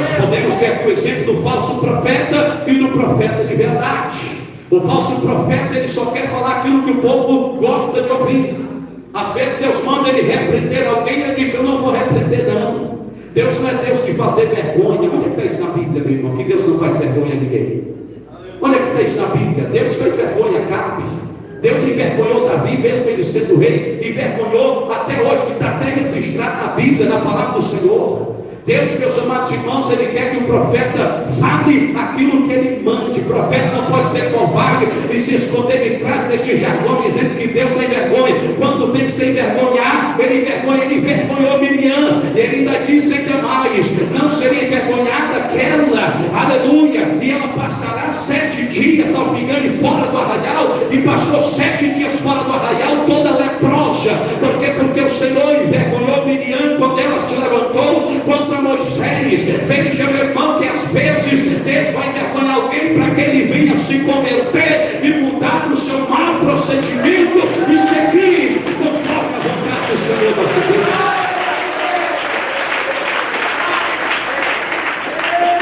Nós podemos ver aqui o exemplo do falso profeta e do profeta de verdade. O falso profeta, ele só quer falar aquilo que o povo gosta de ouvir. Às vezes Deus manda ele repreender alguém e ele diz: eu não vou repreender não. Deus não é Deus de fazer vergonha. Onde é que está isso na Bíblia, meu irmão? Que Deus não faz vergonha a ninguém. Onde é que está isso na Bíblia? Deus fez vergonha a Acabe. Deus envergonhou Davi, mesmo ele sendo rei, envergonhou até hoje, que está até registrado na Bíblia, na palavra do Senhor. Deus, meus amados irmãos, ele quer que o profeta fale aquilo que ele mande. O profeta não pode ser covarde e se esconder de trás deste jargão, dizendo que Deus não envergonha. Quando tem que se envergonhar, ele envergonha. Ele envergonhou Miriam, e ele ainda disse ainda mais: não seria envergonhada aquela, aleluia, e ela passará 7 dias, salvo engano, fora do arraial, e passou 7 dias fora do arraial, toda leprosa. Por quê? Porque o Senhor envergonhou Miriam quando ela se levantou contra Moisés. Veja, meu irmão, que às vezes Deus vai envergonhar alguém para que ele venha se converter e mudar o seu mau procedimento e seguir conforme a vontade do Senhor nosso Deus.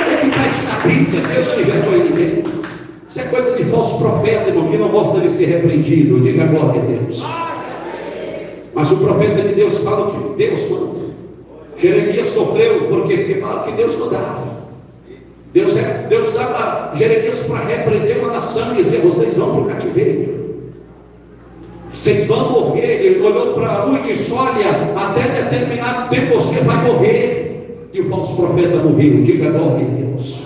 Onde é que está isso na Bíblia? Deus não envergonha ninguém. Isso é coisa de falso profeta, irmão, que não gosta de ser repreendido. Diga glória a Deus. Mas o profeta de Deus fala o que Deus manda. Jeremias sofreu, por quê? Porque falaram que Deus mandava. Deus usava Jeremias para repreender uma nação e dizer: vocês vão para o cativeiro, vocês vão morrer. Ele olhou para um e disse: olha, até determinado tempo você vai morrer. E o falso profeta morreu. Diga glória a Deus.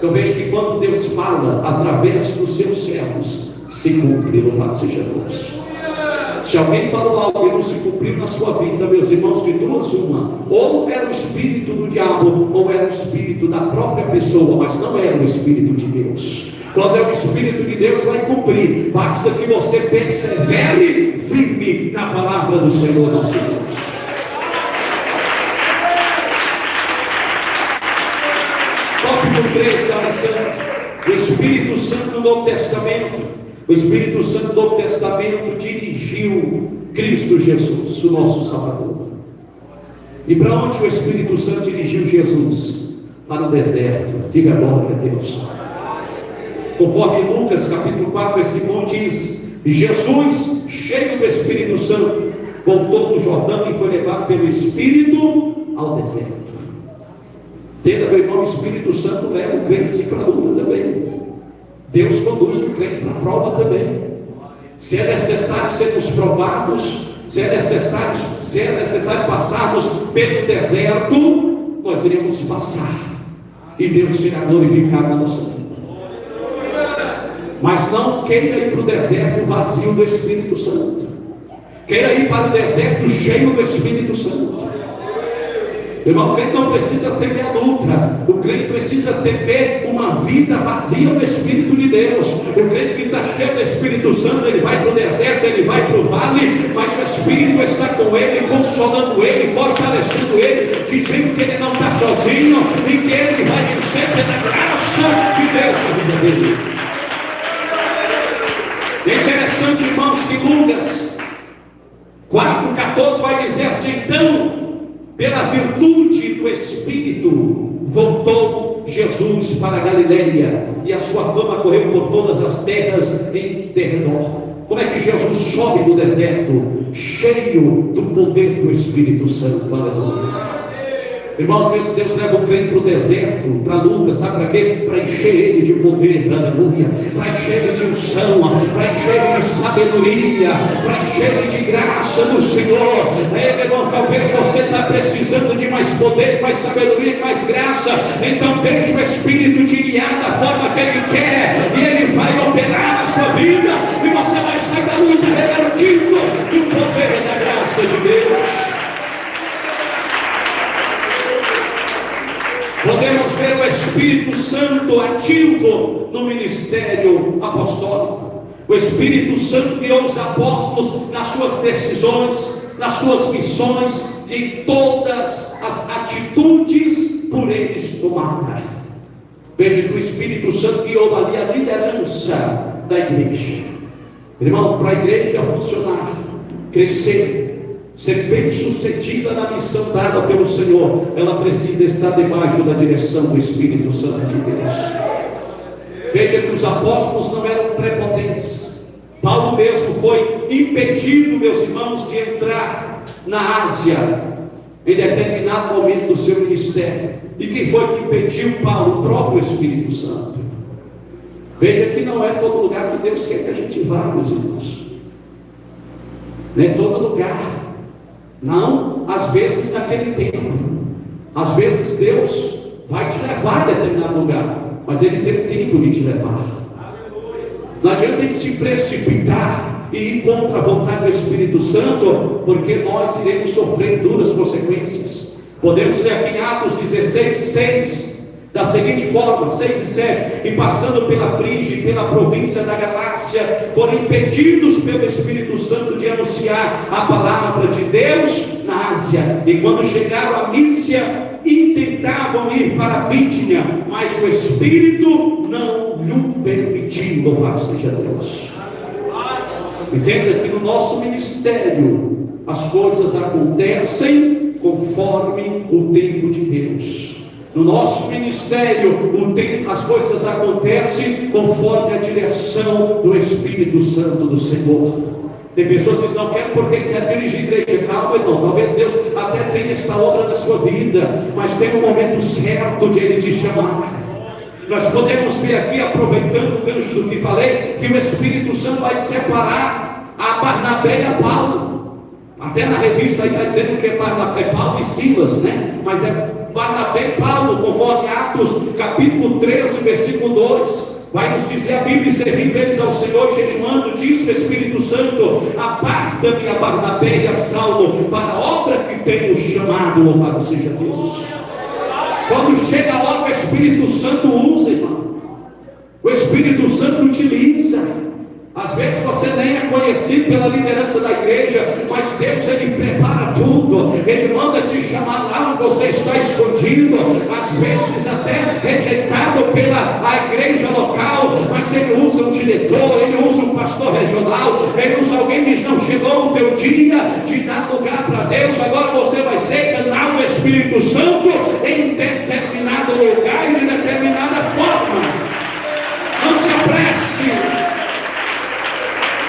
Eu vejo que quando Deus fala através dos seus servos, se cumpre. Louvado seja Deus. Se alguém falou algo e não se cumpriu na sua vida, meus irmãos, de duas uma: ou era o espírito do diabo, ou era o espírito da própria pessoa, mas não era o espírito de Deus. Quando é o espírito de Deus, vai cumprir. Basta que você persevere firme na palavra do Senhor nosso Deus. Tópico 3 da lição: o Espírito Santo no Novo Testamento. O Espírito Santo do Novo Testamento dirigiu Cristo Jesus, o nosso Salvador. E para onde o Espírito Santo dirigiu Jesus? Para o deserto. Diga glória a Deus. Conforme Lucas capítulo 4, versículo 1 diz: Jesus, cheio do Espírito Santo, voltou do Jordão e foi levado pelo Espírito ao deserto. Entenda, meu irmão, o Espírito Santo leva o crente sim para a luta também. Deus conduz o crente para a prova também. Se é necessário sermos provados, se é necessário passarmos pelo deserto, nós iremos passar, e Deus será glorificado na nossa vida. Mas não queira ir para o deserto vazio do Espírito Santo. Queira ir para o deserto cheio do Espírito Santo. Irmão, o crente não precisa temer a luta. O crente precisa temer uma vida vazia do Espírito de Deus. O crente que está cheio do Espírito Santo, ele vai para o deserto, ele vai para o vale, mas o Espírito está com ele, consolando ele, fortalecendo ele, dizendo que ele não está sozinho e que ele vai vencer pela graça de Deus na vida dele. É interessante, irmãos, que Lucas 4,14 vai dizer assim: então, pela virtude do Espírito, voltou Jesus para a Galileia, e a sua fama correu por todas as terras em derredor. Como é que Jesus sobe do deserto? Cheio do poder do Espírito Santo. Aleluia. Irmãos, às vezes Deus leva o crente para o deserto, para a luta, sabe para quê? Para encher ele de poder, aleluia, para encher ele de unção, para encher ele de sabedoria, para encher ele de graça do Senhor. Meu irmão, talvez você está precisando de mais poder, mais sabedoria, mais graça. Então deixe o Espírito te guiar da forma que Ele quer, e Ele vai operar na sua vida, e você vai sair da luta revestido do poder e da graça de Deus. Podemos ver o Espírito Santo ativo no ministério apostólico. O Espírito Santo guiou os apóstolos nas suas decisões, nas suas missões, em todas as atitudes por eles tomadas. Veja que o Espírito Santo guiou ali a liderança da igreja. Irmão, para a igreja funcionar, crescer, ser bem-sucedida na missão dada pelo Senhor, ela precisa estar debaixo da direção do Espírito Santo de Deus. Veja que os apóstolos não eram prepotentes. Paulo mesmo foi impedido, meus irmãos, de entrar na Ásia em determinado momento do seu ministério. E quem foi que impediu Paulo? O próprio Espírito Santo. Veja que não é todo lugar que Deus quer que a gente vá, meus irmãos. Não é todo lugar. Não, às vezes naquele tempo. Às vezes Deus vai te levar a determinado lugar, mas Ele tem tempo de te levar. Não adianta a gente se precipitar e ir contra a vontade do Espírito Santo, porque nós iremos sofrer duras consequências. Podemos ler aqui em Atos 16, 6, da seguinte forma, 6 e 7: e passando pela Frígia e pela província da Galácia, foram impedidos pelo Espírito Santo de anunciar a palavra de Deus na Ásia. E quando chegaram a Mísia, intentavam ir para a Bítia, mas o Espírito não lhe permitiu. Louvado seja Deus. Entenda que no nosso ministério as coisas acontecem conforme o tempo de Deus. No nosso ministério as coisas acontecem conforme a direção do Espírito Santo do Senhor. Tem pessoas que dizem: não quero porque quer dirigir igreja. Calma, irmão, talvez Deus até tenha esta obra na sua vida, mas tem um momento certo de Ele te chamar. Nós podemos ver aqui, aproveitando o gancho do que falei, que o Espírito Santo vai separar a Barnabé e a Paulo. Até na revista aí está dizendo que é Paulo e Silas, né? Mas é Barnabé e Paulo, conforme Atos capítulo 13, versículo 2. Vai nos dizer a Bíblia: servindo eles ao Senhor, jejuando, diz o Espírito Santo: aparta-me a Barnabé e a Saulo para a obra que tenho chamado. Louvado seja Deus. Quando chega a hora, o Espírito Santo usa, irmão. O Espírito Santo utiliza. Às vezes você nem é conhecido pela liderança da igreja, mas Deus, Ele prepara tudo. Ele manda te chamar lá onde você está escondido, às vezes até rejeitado pela igreja local, mas Ele usa um diretor, Ele usa um pastor regional, Ele usa alguém que diz: não chegou o teu dia de dar lugar para Deus, agora você vai ser canal do Espírito Santo em determinado lugar e de determinada forma. Não se apresse.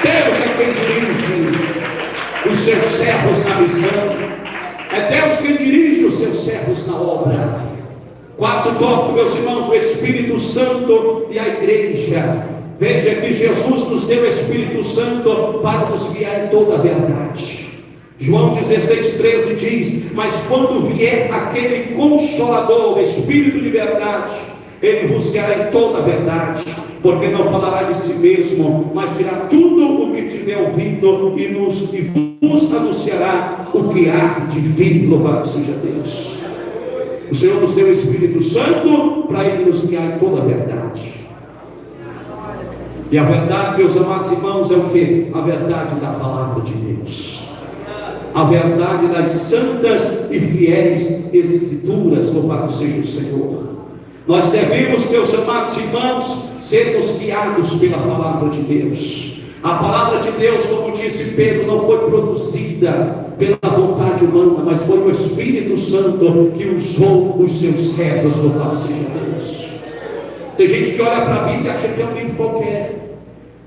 Deus é quem dirige os seus servos na missão. É Deus quem dirige os seus servos na obra. Quarto tópico, meus irmãos: o Espírito Santo e a igreja. Veja que Jesus nos deu o Espírito Santo para nos guiar em toda a verdade. João 16,13 diz: mas quando vier aquele Consolador, o Espírito de verdade, Ele vos guiará em toda a verdade, porque não falará de si mesmo, mas dirá tudo o que tiver ouvido e vos anunciará o que há de vir. Louvado seja Deus. O Senhor nos deu o Espírito Santo para Ele nos guiar em toda a verdade. E a verdade, meus amados irmãos, é o que? A verdade da palavra de Deus, a verdade das santas e fiéis Escrituras. Louvado seja o Senhor. Nós devemos, meus amados irmãos, sermos guiados pela palavra de Deus. A palavra de Deus, como disse Pedro, não foi produzida pela vontade humana, mas foi o Espírito Santo que usou os seus servos. Louvado seja Deus. Tem gente que olha para a Bíblia e acha que é um livro qualquer.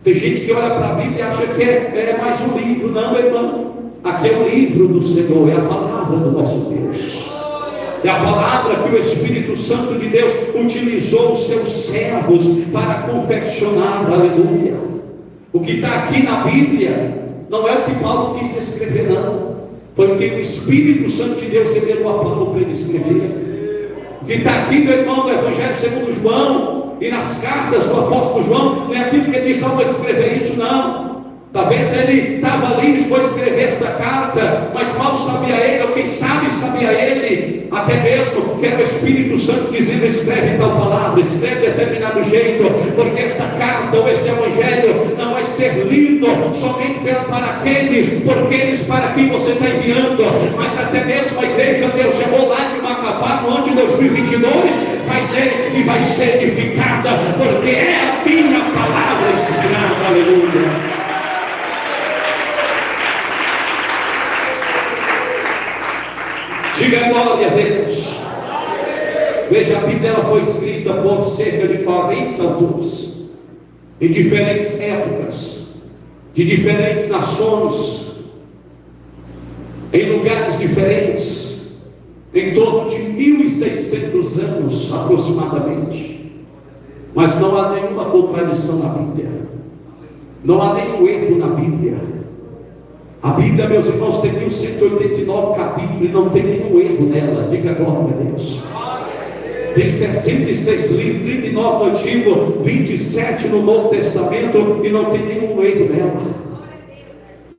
Tem gente que olha para a Bíblia e acha que é mais um livro. Não, irmão, aqui é o livro do Senhor, é a palavra do nosso Deus. É a palavra que o Espírito Santo de Deus utilizou os seus servos para confeccionar. Aleluia. O que está aqui na Bíblia não é o que Paulo quis escrever, não. Foi o que o Espírito Santo de Deus revelou a Paulo para ele escrever. O que está aqui, meu irmão, no Evangelho segundo João e nas cartas do apóstolo João, não é aquilo que ele disse: vou escrever isso, não. Talvez ele estava ali depois de escrever esta carta, mas mal sabia ele, ou quem sabe sabia ele, até mesmo que era o Espírito Santo dizendo: escreve tal palavra, escreve de determinado jeito, porque esta carta ou este Evangelho não vai ser lido somente para aqueles, porque eles para quem você está enviando, mas até mesmo a igreja Deus chamou lá de Macapá no ano de 2022, vai ler e vai ser edificada, porque é a minha palavra inspirada. Aleluia. glória a Deus. Veja, a Bíblia ela foi escrita por cerca de 40 autores, em diferentes épocas, de diferentes nações, em lugares diferentes, em torno de 1600 anos aproximadamente. Mas não há nenhuma contradição na Bíblia, não há nenhum erro na Bíblia. A Bíblia, meus irmãos, tem 1189 capítulos e não tem nenhum erro nela. Diga glória a Deus. Tem 66 livros, 39 no Antigo, 27 no Novo Testamento, e não tem nenhum erro nela.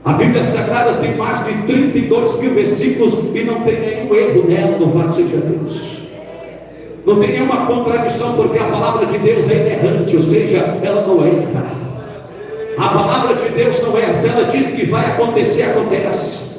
A Bíblia Sagrada tem mais de 32 mil versículos e não tem nenhum erro nela. Louvado seja Deus. Não tem nenhuma contradição, porque a palavra de Deus é inerrante, ou seja, ela não erra. A palavra de Deus não erra. Se ela diz que vai acontecer, acontece.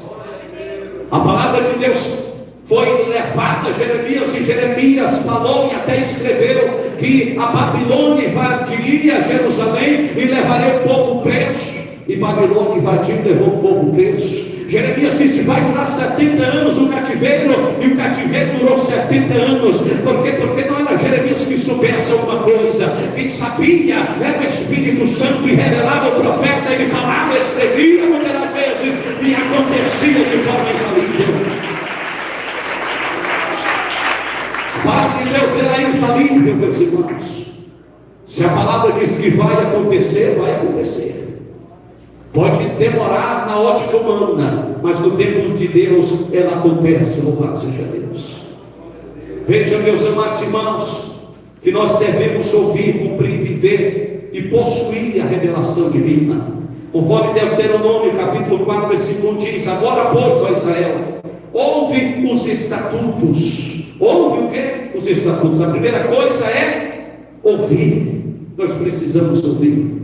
A palavra de Deus foi levada a Jeremias, e Jeremias falou e até escreveu que a Babilônia invadiria Jerusalém e levaria o povo preso. E Babilônia invadiu e levou o povo preso. Jeremias disse: vai durar 70 anos o cativeiro, e o cativeiro durou 70 anos. Por quê? Porque não era Jeremias que soubesse alguma coisa. Quem sabia era o Espírito Santo, e revelava o profeta. Ele falava, escrevia muitas vezes, e acontecia de forma infalível. A palavra de Deus ela é infalível, meus irmãos. Se a palavra diz que vai acontecer, vai acontecer. Pode demorar na ótica humana, mas no tempo de Deus ela acontece. Louvado seja Deus. Veja, meus amados irmãos, que nós devemos ouvir, cumprir, viver e possuir a revelação divina. Conforme Deuteronômio capítulo 4 versículo 1 diz: agora pois, ó Israel, ouve os estatutos. Ouve o que? Os estatutos. A primeira coisa é ouvir. Nós precisamos ouvir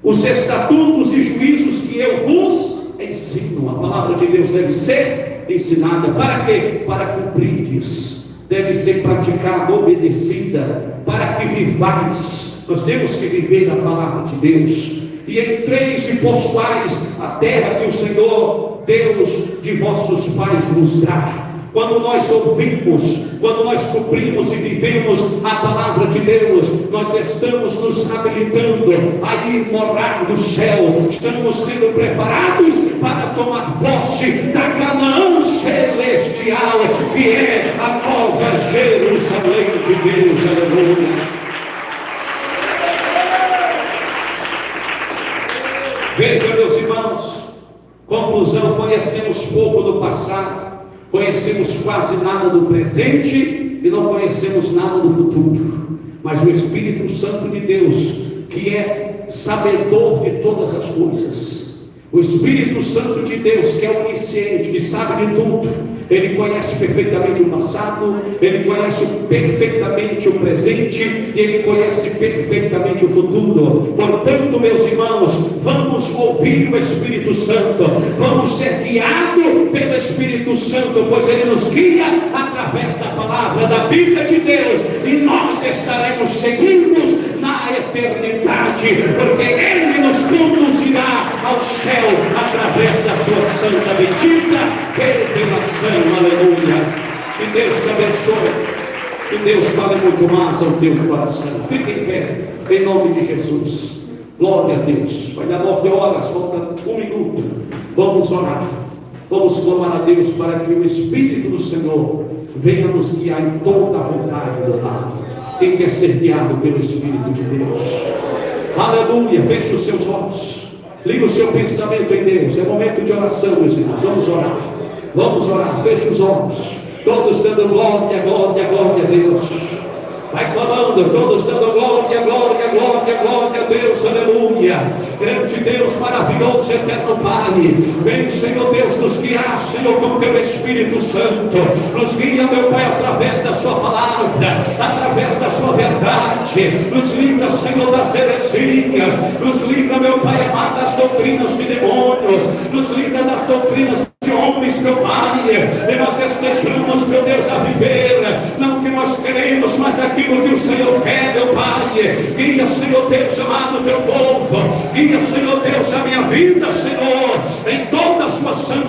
os estatutos e juízos que eu vos ensino. A palavra de Deus deve ser ensinada. Para quê? Para cumprirdes. Deve ser praticada, obedecida, para que vivais. Nós temos que viver a palavra de Deus. E entreis e possuais a terra que o Senhor Deus de vossos pais vos dá. Quando nós ouvimos, quando nós cumprimos e vivemos a palavra de Deus, nós estamos nos habilitando a ir morar no céu. Estamos sendo preparados para tomar posse da Canaã celestial, que é a nova Jerusalém de Deus. Aleluia. Veja, meus irmãos, conclusão: conhecemos pouco do passado, conhecemos quase nada do presente e não conhecemos nada do futuro. Mas o Espírito Santo de Deus, que é sabedor de todas as coisas, o Espírito Santo de Deus, que é onisciente, que sabe de tudo, ele conhece perfeitamente o passado, ele conhece perfeitamente o presente e ele conhece perfeitamente o futuro. Portanto, meus irmãos, vamos ouvir o Espírito Santo, vamos ser guiados pelo Espírito Santo, pois ele nos guia através da palavra da Bíblia de Deus, e nós estaremos seguros na eternidade, porque ele nos conduzirá ao céu através da sua santa bendita revelação. Aleluia. Que Deus te abençoe, que Deus fale muito mais ao teu coração. Fique em pé, em nome de Jesus. Glória a Deus. Vai dar 9 horas, falta 1 minuto. Vamos orar, vamos clamar a Deus para que o Espírito do Senhor venha nos guiar em toda a vontade do Pai. Quem quer ser guiado pelo Espírito de Deus? Aleluia. Feche os seus olhos, liga o seu pensamento em Deus. É momento de oração, meus irmãos. Vamos orar, vamos orar. Feche os olhos, todos dando glória, glória, glória a Deus. Vai clamando, todos dando glória, glória, glória, glória a Deus. Aleluia. Grande Deus, maravilhoso, eterno Pai, vem, Senhor Deus, nos guiar, Senhor, com teu Espírito Santo. Nos guia, meu Pai, através da sua palavra, através da sua verdade. Nos livra, Senhor, das heresias. Nos livra, meu Pai amado, das doutrinas de demônios. Nos livra das doutrinas de homens, meu Pai, e nós estejamos, meu Deus, a viver não o que nós queremos, mas aquilo que o Senhor quer, meu Pai. Guia, Senhor Deus, amado teu povo. Guia, Senhor Deus, a minha vida, Senhor.